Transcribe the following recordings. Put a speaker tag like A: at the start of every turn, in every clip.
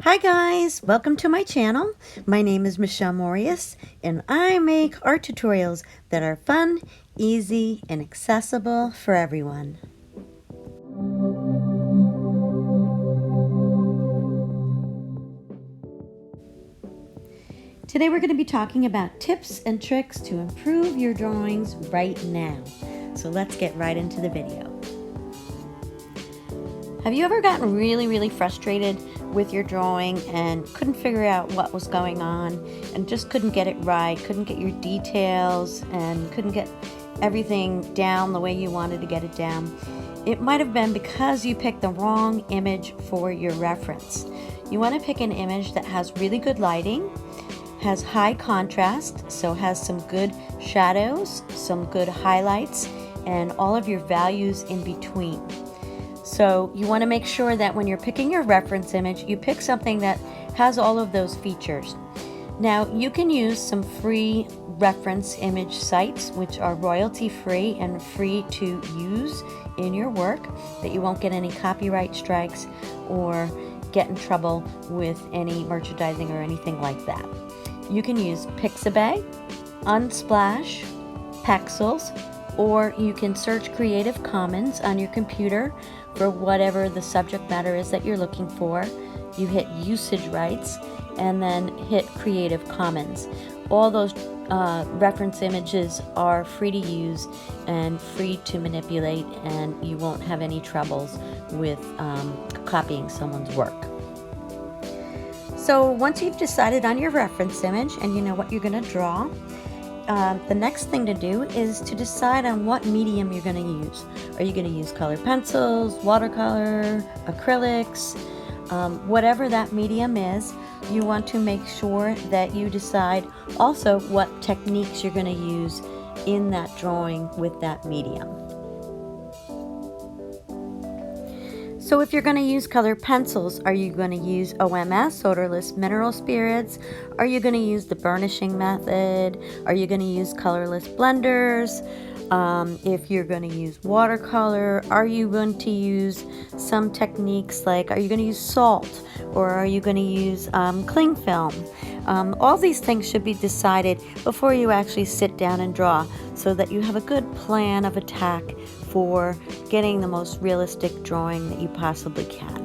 A: Hi guys, welcome to my channel. My name is Michelle Moreus and I make art tutorials that are fun, easy, and accessible for everyone. Today we're going to be talking about tips and tricks to improve your drawings right now. So let's get right into the video. Have you ever gotten really frustrated with your drawing and couldn't figure out what was going on and just couldn't get it right, couldn't get your details and couldn't get everything down the way you wanted to get it down? It might have been because you picked the wrong image for your reference. You want to pick an image that has really good lighting, has high contrast, so has some good shadows, some good highlights, and all of your values in between. So you want to make sure that when you're picking your reference image, you pick something that has all of those features. Now you can use some free reference image sites which are royalty free and free to use in your work, that you won't get any copyright strikes or get in trouble with any merchandising or anything like that. You can use Pixabay, Unsplash, Pexels, or you can search Creative Commons on your computer for whatever the subject matter is that you're looking for. You hit usage rights and then hit Creative Commons. All those reference images are free to use and free to manipulate, and you won't have any troubles with copying someone's work. So once you've decided on your reference image and you know what you're going to draw, the next thing to do is to decide on what medium you're going to use. Are you going to use colored pencils, watercolor, acrylics, whatever that medium is? You want to make sure that you decide also what techniques you're going to use in that drawing with that medium. So if you're going to use colored pencils, are you going to use OMS, odorless mineral spirits? Are you going to use the burnishing method? Are you going to use colorless blenders? If you're going to use watercolor, are you going to use some techniques like, are you going to use salt, or are you going to use cling film? All these things should be decided before you actually sit down and draw, so that you have a good plan of attack for getting the most realistic drawing that you possibly can.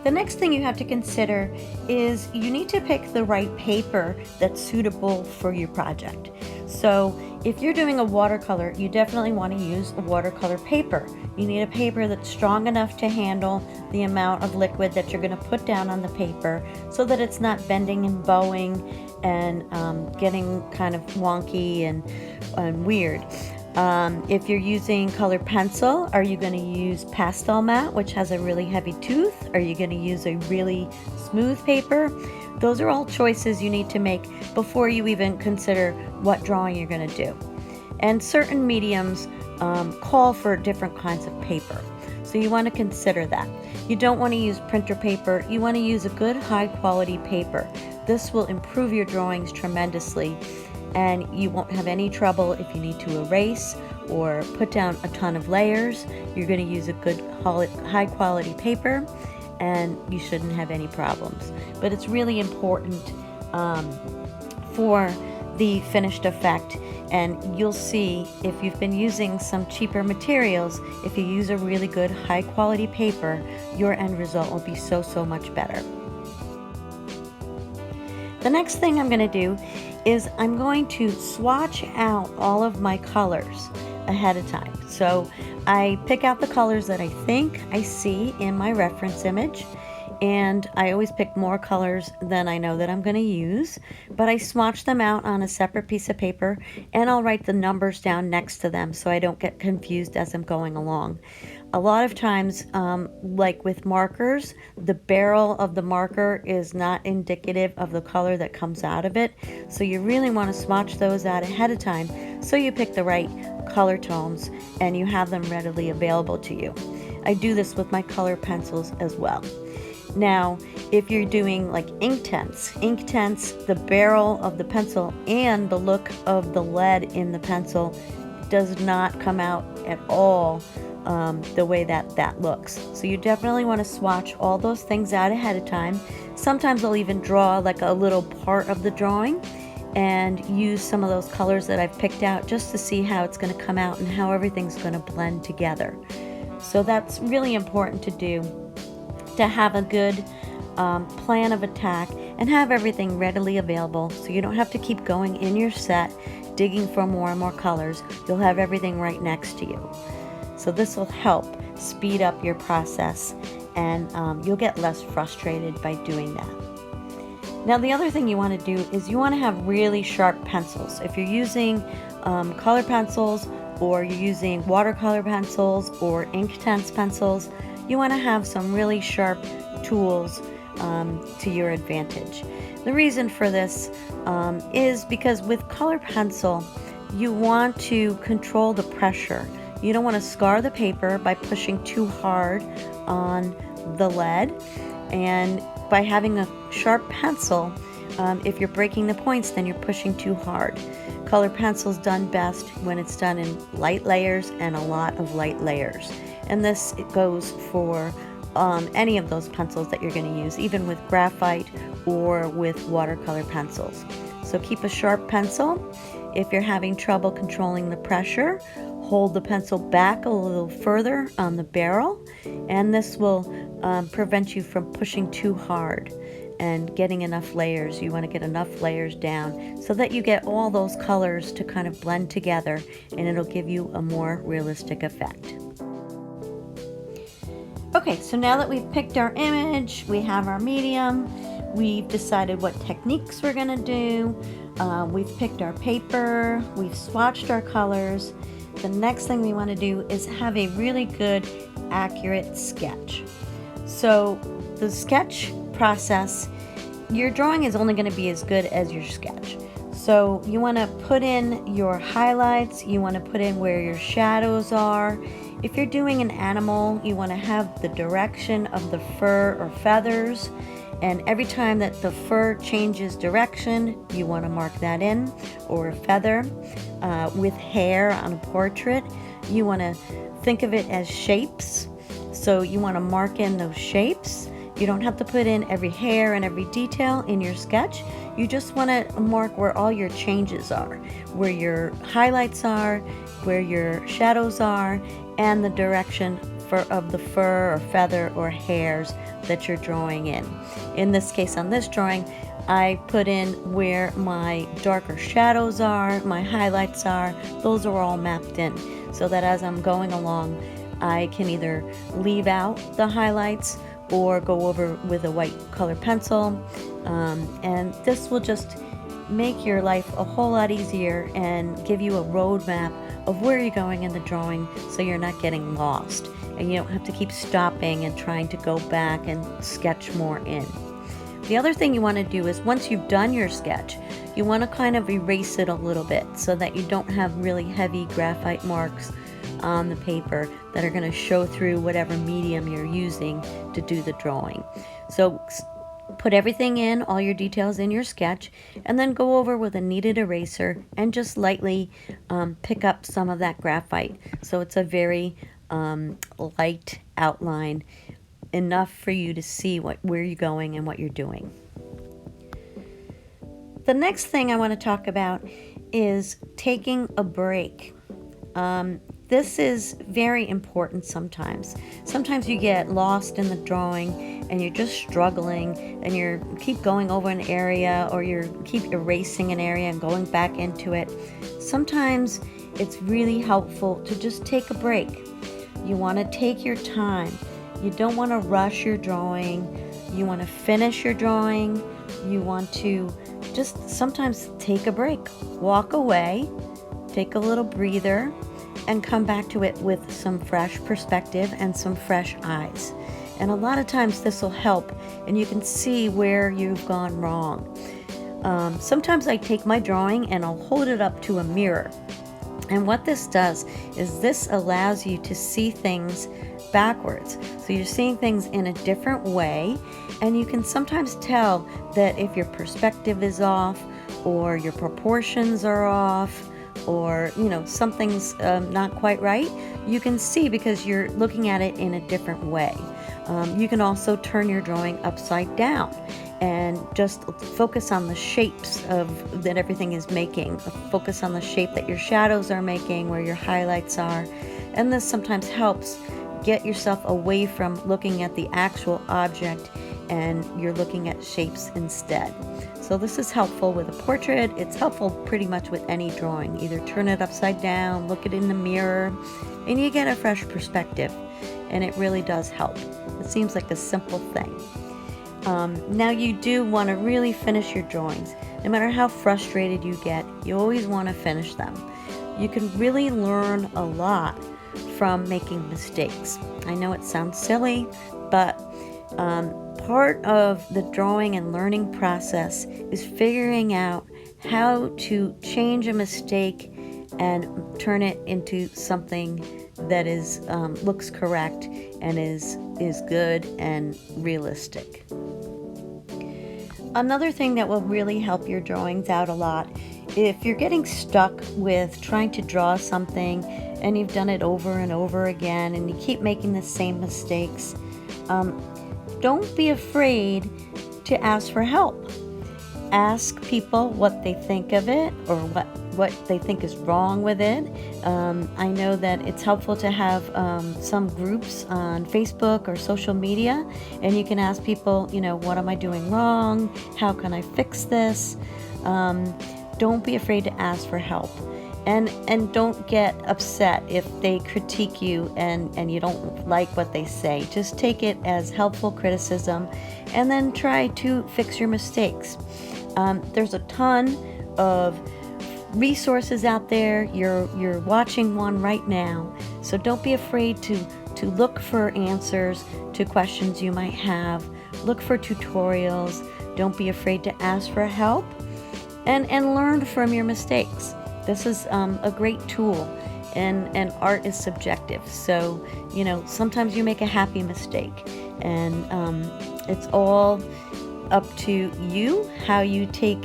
A: The next thing you have to consider is you need to pick the right paper that's suitable for your project. So if you're doing a watercolor, you definitely want to use a watercolor paper. You need a paper that's strong enough to handle the amount of liquid that you're going to put down on the paper, so that it's not bending and bowing and getting kind of wonky and weird. If you're using colored pencil, are you going to use pastel matte, which has a really heavy tooth? Are you going to use a really smooth paper? Those are all choices you need to make before you even consider what drawing you're going to do. And certain mediums call for different kinds of paper, so you want to consider that. You don't want to use printer paper. You want to use a good high quality paper. This will improve your drawings tremendously, and you won't have any trouble if you need to erase or put down a ton of layers. You're going to use a good high quality paper and you shouldn't have any problems. But it's really important for the finished effect, and you'll see if you've been using some cheaper materials, if you use a really good high quality paper, your end result will be so much better. The next thing I'm going to do is I'm going to swatch out all of my colors ahead of time. So I pick out the colors that I think I see in my reference image, and I always pick more colors than I know that I'm going to use, but I swatch them out on a separate piece of paper, and I'll write the numbers down next to them so I don't get confused as I'm going along. A lot of times, like with markers, the barrel of the marker is not indicative of the color that comes out of it, so you really want to swatch those out ahead of time so you pick the right color tones and you have them readily available to you. I do this with my color pencils as well. Now, if you're doing like ink tints, the barrel of the pencil and the look of the lead in the pencil does not come out at all the way that looks. So you definitely want to swatch all those things out ahead of time. Sometimes I'll even draw like a little part of the drawing and use some of those colors that I've picked out just to see how it's going to come out and how everything's going to blend together. So that's really important to do, to have a good plan of attack and have everything readily available, so you don't have to keep going in your set digging for more and more colors. You'll have everything right next to you. So this will help speed up your process, and you'll get less frustrated by doing that. Now the other thing you want to do is you want to have really sharp pencils. If you're using color pencils, or you're using watercolor pencils or Inktense pencils, you want to have some really sharp tools to your advantage. The reason for this is because with color pencil, you want to control the pressure. You don't want to scar the paper by pushing too hard on the lead, and by having a sharp pencil, if you're breaking the points, then you're pushing too hard. Color pencil's done best when it's done in light layers and a lot of light layers. And this, it goes for any of those pencils that you're going to use, even with graphite or with watercolor pencils. So keep a sharp pencil. If you're having trouble controlling the pressure, hold the pencil back a little further on the barrel, and this will prevent you from pushing too hard and getting enough layers. You want to get enough layers down so that you get all those colors to kind of blend together, and it'll give you a more realistic effect. Okay, so now that we've picked our image, we have our medium, we've decided what techniques we're going to do, we've picked our paper, we've swatched our colors. The next thing we want to do is have a really good, accurate sketch. So the sketch process, your drawing is only going to be as good as your sketch. So you want to put in your highlights, you want to put in where your shadows are. If you're doing an animal, you want to have the direction of the fur or feathers, and every time that the fur changes direction, you want to mark that in, or a feather. With hair on a portrait, you want to think of it as shapes, so you want to mark in those shapes. You don't have to put in every hair and every detail in your sketch. You just want to mark where all your changes are, where your highlights are, where your shadows are, and the direction of the fur or feather or hairs that you're drawing in. In this case, on this drawing, I put in where my darker shadows are, my highlights are. Those are all mapped in, so that as I'm going along, I can either leave out the highlights or go over with a white color pencil, and this will just make your life a whole lot easier and give you a roadmap of where you're going in the drawing, so you're not getting lost and you don't have to keep stopping and trying to go back and sketch more in. The other thing you want to do is, once you've done your sketch, you want to kind of erase it a little bit so that you don't have really heavy graphite marks on the paper that are going to show through whatever medium you're using to do the drawing. So put everything in, all your details in your sketch, and then go over with a kneaded eraser and just lightly pick up some of that graphite. So it's a very light outline, enough for you to see where you're going and what you're doing. The next thing I want to talk about is taking a break. This is very important sometimes. Sometimes you get lost in the drawing and you're just struggling and you keep going over an area, or you keep erasing an area and going back into it. Sometimes it's really helpful to just take a break. You want to take your time. You don't want to rush your drawing. You want to finish your drawing. You want to just sometimes take a break. Walk away, take a little breather, and come back to it with some fresh perspective and some fresh eyes. And a lot of times this will help, and you can see where you've gone wrong. Sometimes I take my drawing and I'll hold it up to a mirror. And what this does is this allows you to see things backwards. So you're seeing things in a different way, and you can sometimes tell that if your perspective is off, or your proportions are off, or something's not quite right, you can see because you're looking at it in a different way. You can also turn your drawing upside down and just focus on the shapes that everything is making. Focus on the shape that your shadows are making, where your highlights are. And this sometimes helps get yourself away from looking at the actual object, and you're looking at shapes instead. So this is helpful with a portrait. It's helpful pretty much with any drawing. Either turn it upside down, look it in the mirror, and you get a fresh perspective. And it really does help. It seems like a simple thing. Now you do want to really finish your drawings. No matter how frustrated you get, you always want to finish them. You can really learn a lot from making mistakes. I know it sounds silly, but part of the drawing and learning process is figuring out how to change a mistake and turn it into something that is looks correct and is good and realistic. Another thing that will really help your drawings out a lot, if you're getting stuck with trying to draw something and you've done it over and over again and you keep making the same mistakes, don't be afraid to ask for help. Ask people what they think of it or what they think is wrong with it. I know that it's helpful to have some groups on Facebook or social media, and you can ask people, what am I doing wrong? How can I fix this? Don't be afraid to ask for help. And don't get upset if they critique you and you don't like what they say. Just take it as helpful criticism and then try to fix your mistakes. There's a ton of resources out there. You're watching one right now, so don't be afraid to look for answers to questions you might have. Look for tutorials. Don't be afraid to ask for help and learn from your mistakes. This is a great tool, and art is subjective. So sometimes you make a happy mistake, and it's all up to you how you take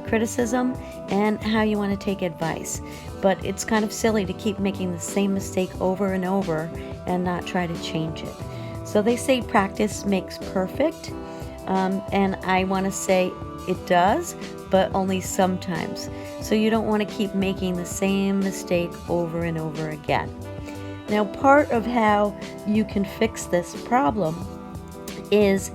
A: criticism and how you want to take advice. But it's kind of silly to keep making the same mistake over and over and not try to change it. So they say practice makes perfect, and I want to say it does, but only sometimes. So you don't want to keep making the same mistake over and over again. Now, part of how you can fix this problem is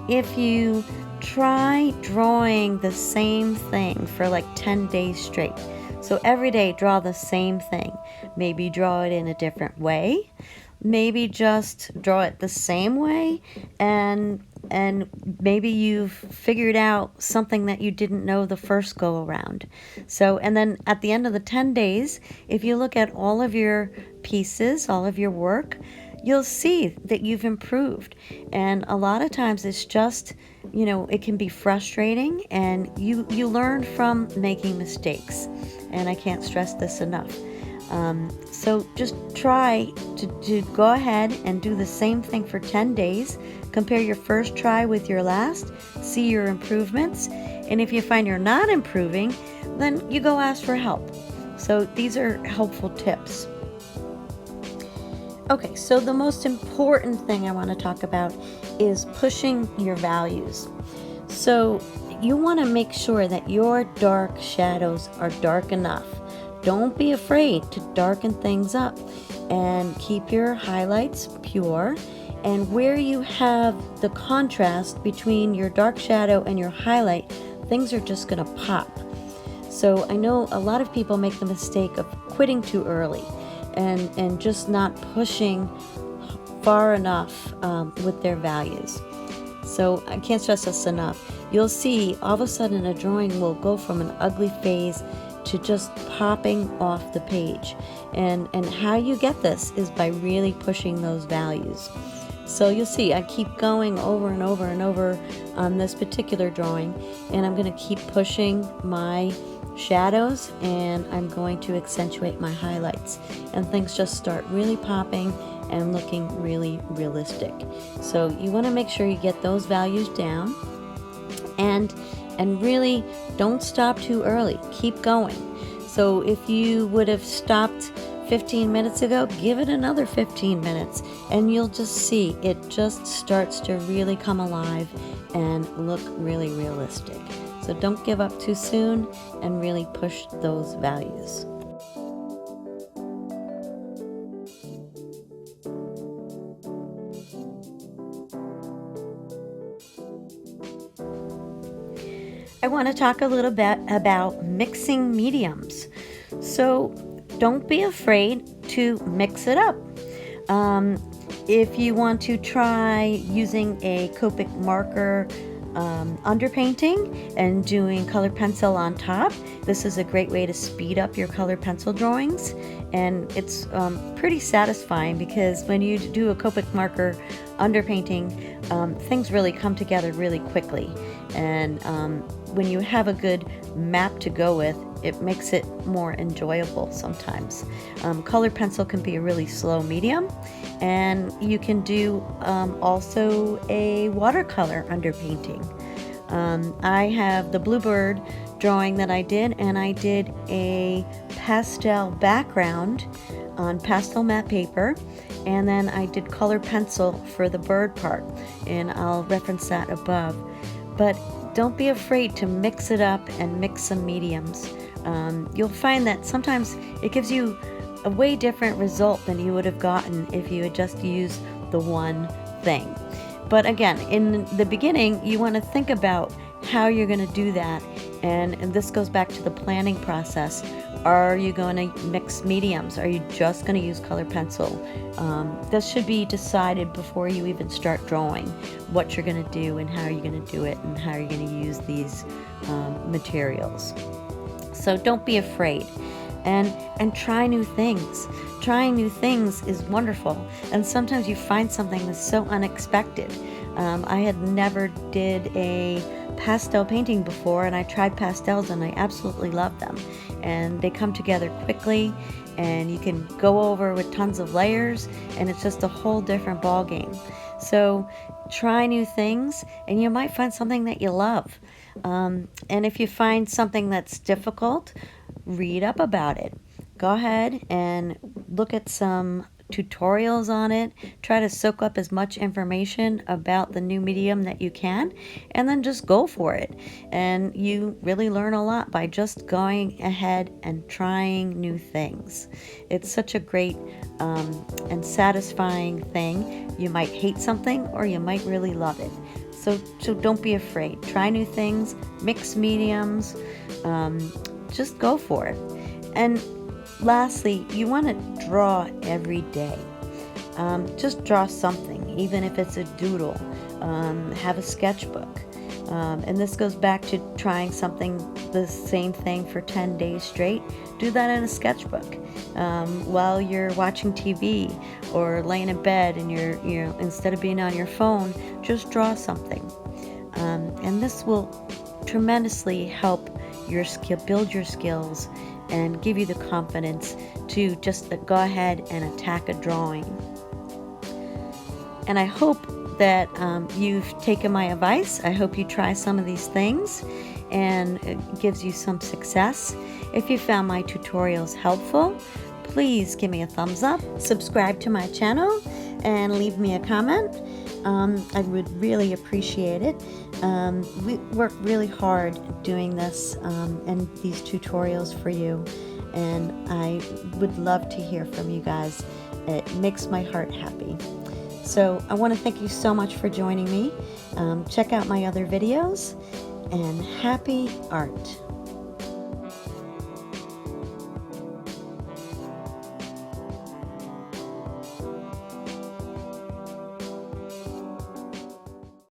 A: if you try drawing the same thing for like 10 days straight. So every day draw the same thing. Maybe draw it in a different way. Maybe just draw it the same way, and maybe you've figured out something that you didn't know the first go around. So, and then at the end of the 10 days, if you look at all of your pieces, all of your work, you'll see that you've improved. And a lot of times it's just, it can be frustrating, and you learn from making mistakes. And I can't stress this enough. So just try to go ahead and do the same thing for 10 days. Compare your first try with your last, see your improvements. And if you find you're not improving, then you go ask for help. So these are helpful tips. Okay, so the most important thing I want to talk about is pushing your values. So you want to make sure that your dark shadows are dark enough. Don't be afraid to darken things up and keep your highlights pure. And where you have the contrast between your dark shadow and your highlight, things are just going to pop. So I know a lot of people make the mistake of quitting too early and just not pushing far enough with their values. So I can't stress this enough. You'll see all of a sudden a drawing will go from an ugly phase to just popping off the page. And how you get this is by really pushing those values. So you'll see I keep going over and over and over on this particular drawing, and I'm going to keep pushing my shadows, and I'm going to accentuate my highlights, and things just start really popping and looking really realistic. So you want to make sure you get those values down, and really don't stop too early. Keep going. So if you would have stopped 15 minutes ago, give it another 15 minutes and you'll just see it just starts to really come alive and look really realistic. So don't give up too soon and really push those values. I want to talk a little bit about mixing mediums. So don't be afraid to mix it up. If you want to try using a Copic marker underpainting and doing color pencil on top, this is a great way to speed up your color pencil drawings, and it's pretty satisfying because when you do a Copic marker underpainting, things really come together really quickly, and when you have a good map to go with, it makes it more enjoyable sometimes. Color pencil can be a really slow medium, and you can do also a watercolor underpainting. I have the bluebird drawing that I did, and I did a pastel background on pastel matte paper, and then I did color pencil for the bird part, and I'll reference that above. But don't be afraid to mix it up and mix some mediums. You'll find that sometimes it gives you a way different result than you would have gotten if you had just used the one thing. But again, in the beginning, you want to think about how you're going to do that, and this goes back to the planning process. Are you going to mix mediums? Are you just going to use color pencil? This should be decided before you even start drawing, what you're going to do and how you're going to do it and how you're going to use these materials. So don't be afraid, and try new things. Trying new things is wonderful, and sometimes you find something that's so unexpected. I had never did a pastel painting before, and I tried pastels and I absolutely love them, and they come together quickly, and you can go over with tons of layers, and it's just a whole different ball game. So try new things and you might find something that you love. And if you find something that's difficult, read up about it. Go ahead and look at some tutorials on it. Try to soak up as much information about the new medium that you can, and then just go for it. And you really learn a lot by just going ahead and trying new things. It's such a great and satisfying thing. You might hate something or you might really love it. So don't be afraid. Try new things, mix mediums, just go for it. And lastly, you want to draw every day. Just draw something, even if it's a doodle. Have a sketchbook. And this goes back to trying something, the same thing for 10 days straight. Do that in a sketchbook. While you're watching TV or laying in bed and you're instead of being on your phone, just draw something. And this will tremendously help your skill, build your skills, and give you the confidence to just go ahead and attack a drawing. And I hope that you've taken my advice. I hope you try some of these things and it gives you some success. If you found my tutorials helpful, please give me a thumbs up, subscribe to my channel, and leave me a comment. I would really appreciate it. We work really hard doing this and these tutorials for you, and I would love to hear from you guys. It makes my heart happy. So I want to thank you so much for joining me. Check out my other videos, and happy art.